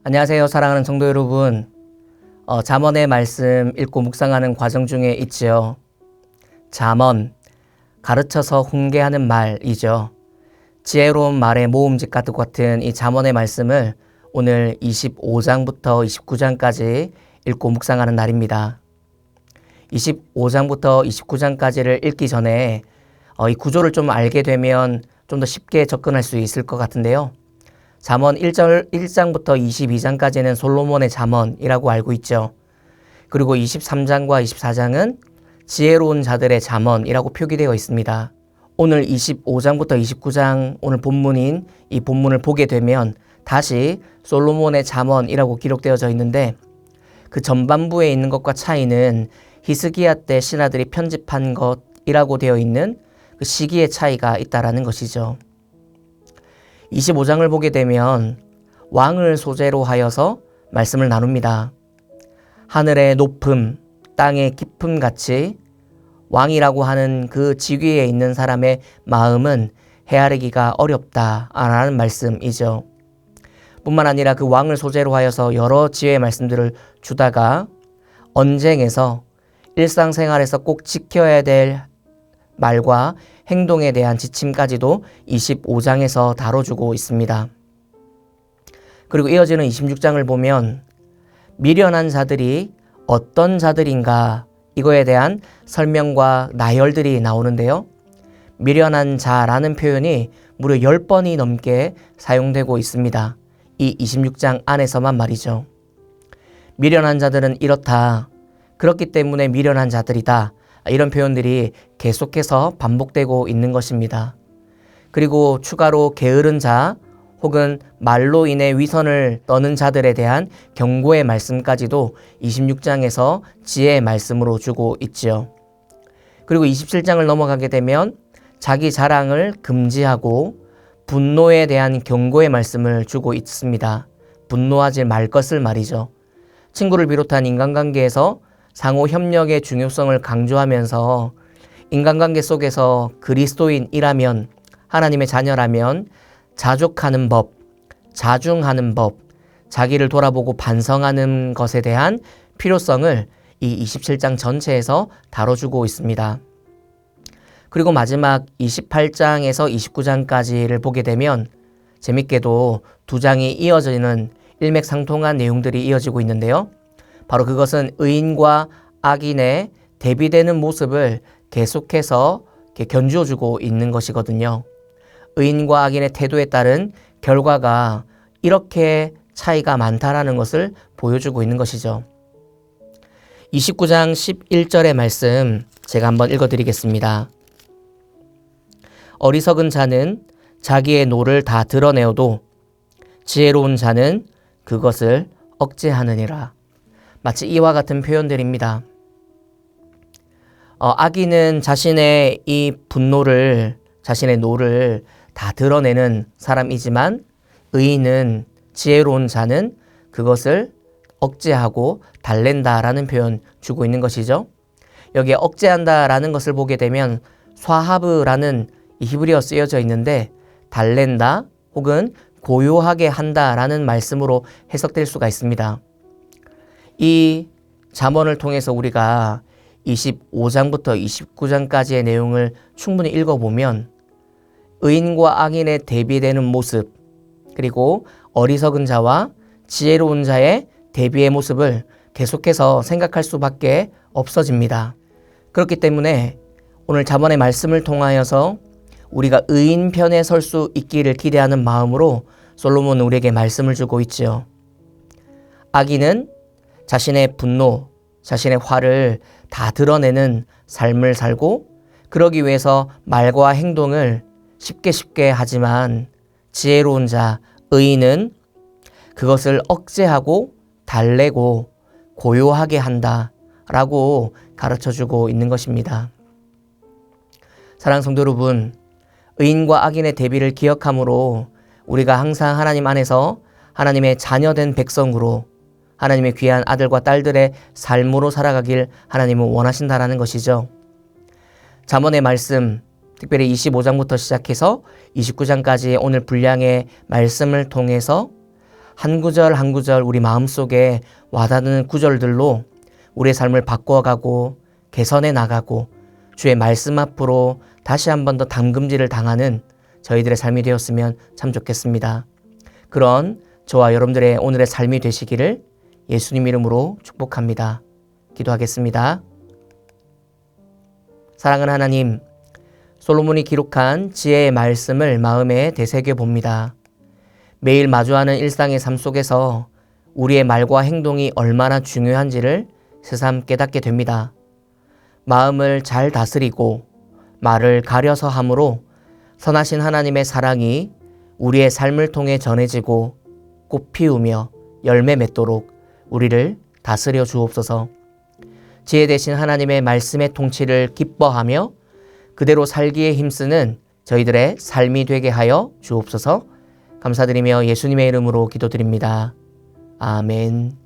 안녕하세요, 사랑하는 성도 여러분. 잠언의 말씀 읽고 묵상하는 과정 중에 있지요. 잠언, 가르쳐서 훈계하는 말이죠. 지혜로운 말의 모음집과 같은 이 잠언의 말씀을 오늘 25장부터 29장까지 읽고 묵상하는 날입니다. 25장부터 29장까지를 읽기 전에 이 구조를 좀 알게 되면 좀 더 쉽게 접근할 수 있을 것 같은데요. 잠언 1장부터 22장까지는 솔로몬의 잠언이라고 알고 있죠. 그리고 23장과 24장은 지혜로운 자들의 잠언이라고 표기되어 있습니다. 오늘 25장부터 29장 오늘 본문인 이 본문을 보게 되면 다시 솔로몬의 잠언이라고 기록되어져 있는데 그 전반부에 있는 것과 차이는 히스기야 때 신하들이 편집한 것이라고 되어 있는 그 시기의 차이가 있다라는 것이죠. 25장을 보게 되면 왕을 소재로 하여서 말씀을 나눕니다. 하늘의 높음, 땅의 깊음 같이 왕이라고 하는 그 직위에 있는 사람의 마음은 헤아리기가 어렵다라는 말씀이죠. 뿐만 아니라 그 왕을 소재로 하여서 여러 지혜의 말씀들을 주다가 언쟁에서 일상생활에서 꼭 지켜야 될 말과 행동에 대한 지침까지도 25장에서 다뤄주고 있습니다. 그리고 이어지는 26장을 보면 미련한 자들이 어떤 자들인가 이거에 대한 설명과 나열들이 나오는데요. 미련한 자라는 표현이 무려 10번이 넘게 사용되고 있습니다. 이 26장 안에서만 말이죠. 미련한 자들은 이렇다. 그렇기 때문에 미련한 자들이다. 이런 표현들이 계속해서 반복되고 있는 것입니다. 그리고 추가로 게으른 자 혹은 말로 인해 위선을 떠는 자들에 대한 경고의 말씀까지도 26장에서 지혜의 말씀으로 주고 있지요. 그리고 27장을 넘어가게 되면 자기 자랑을 금지하고 분노에 대한 경고의 말씀을 주고 있습니다. 분노하지 말 것을 말이죠. 친구를 비롯한 인간관계에서 상호 협력의 중요성을 강조하면서 인간관계 속에서 그리스도인이라면 하나님의 자녀라면 자족하는 법, 자중하는 법, 자기를 돌아보고 반성하는 것에 대한 필요성을 이 27장 전체에서 다뤄주고 있습니다. 그리고 마지막 28장에서 29장까지를 보게 되면 재밌게도 두 장이 이어지는 일맥상통한 내용들이 이어지고 있는데요. 바로 그것은 의인과 악인의 대비되는 모습을 계속해서 견주어주고 있는 것이거든요. 의인과 악인의 태도에 따른 결과가 이렇게 차이가 많다라는 것을 보여주고 있는 것이죠. 29장 11절의 말씀 제가 한번 읽어드리겠습니다. 어리석은 자는 자기의 노를 다 드러내어도 지혜로운 자는 그것을 억제하느니라. 마치 이와 같은 표현들입니다. 악인은 자신의 이 분노를, 자신의 노를 다 드러내는 사람이지만 의인은, 지혜로운 자는 그것을 억제하고 달랜다라는 표현 주고 있는 것이죠. 여기에 억제한다라는 것을 보게 되면 쏴하브라는 이 히브리어 쓰여져 있는데 달랜다 혹은 고요하게 한다라는 말씀으로 해석될 수가 있습니다. 이 잠언을 통해서 우리가 25장부터 29장까지의 내용을 충분히 읽어보면 의인과 악인의 대비되는 모습 그리고 어리석은 자와 지혜로운 자의 대비의 모습을 계속해서 생각할 수밖에 없어집니다. 그렇기 때문에 오늘 잠언의 말씀을 통하여서 우리가 의인 편에 설 수 있기를 기대하는 마음으로 솔로몬은 우리에게 말씀을 주고 있지요. 악인은 자신의 분노, 자신의 화를 다 드러내는 삶을 살고 그러기 위해서 말과 행동을 쉽게 하지만 지혜로운 자, 의인은 그것을 억제하고 달래고 고요하게 한다라고 가르쳐주고 있는 것입니다. 사랑하는 성도 여러분, 의인과 악인의 대비를 기억함으로 우리가 항상 하나님 안에서 하나님의 자녀된 백성으로 하나님의 귀한 아들과 딸들의 삶으로 살아가길 하나님은 원하신다라는 것이죠. 잠언의 말씀, 특별히 25장부터 시작해서 29장까지 오늘 분량의 말씀을 통해서 한 구절 한 구절 우리 마음속에 와닿는 구절들로 우리의 삶을 바꿔가고 개선해 나가고 주의 말씀 앞으로 다시 한 번 더 담금질을 당하는 저희들의 삶이 되었으면 참 좋겠습니다. 그런 저와 여러분들의 오늘의 삶이 되시기를 예수님 이름으로 축복합니다. 기도하겠습니다. 사랑하는 하나님, 솔로몬이 기록한 지혜의 말씀을 마음에 되새겨 봅니다. 매일 마주하는 일상의 삶 속에서 우리의 말과 행동이 얼마나 중요한지를 새삼 깨닫게 됩니다. 마음을 잘 다스리고 말을 가려서 함으로 선하신 하나님의 사랑이 우리의 삶을 통해 전해지고 꽃 피우며 열매 맺도록 우리를 다스려 주옵소서. 지혜 되신 하나님의 말씀의 통치를 기뻐하며 그대로 살기에 힘쓰는 저희들의 삶이 되게 하여 주옵소서. 감사드리며 예수님의 이름으로 기도드립니다. 아멘.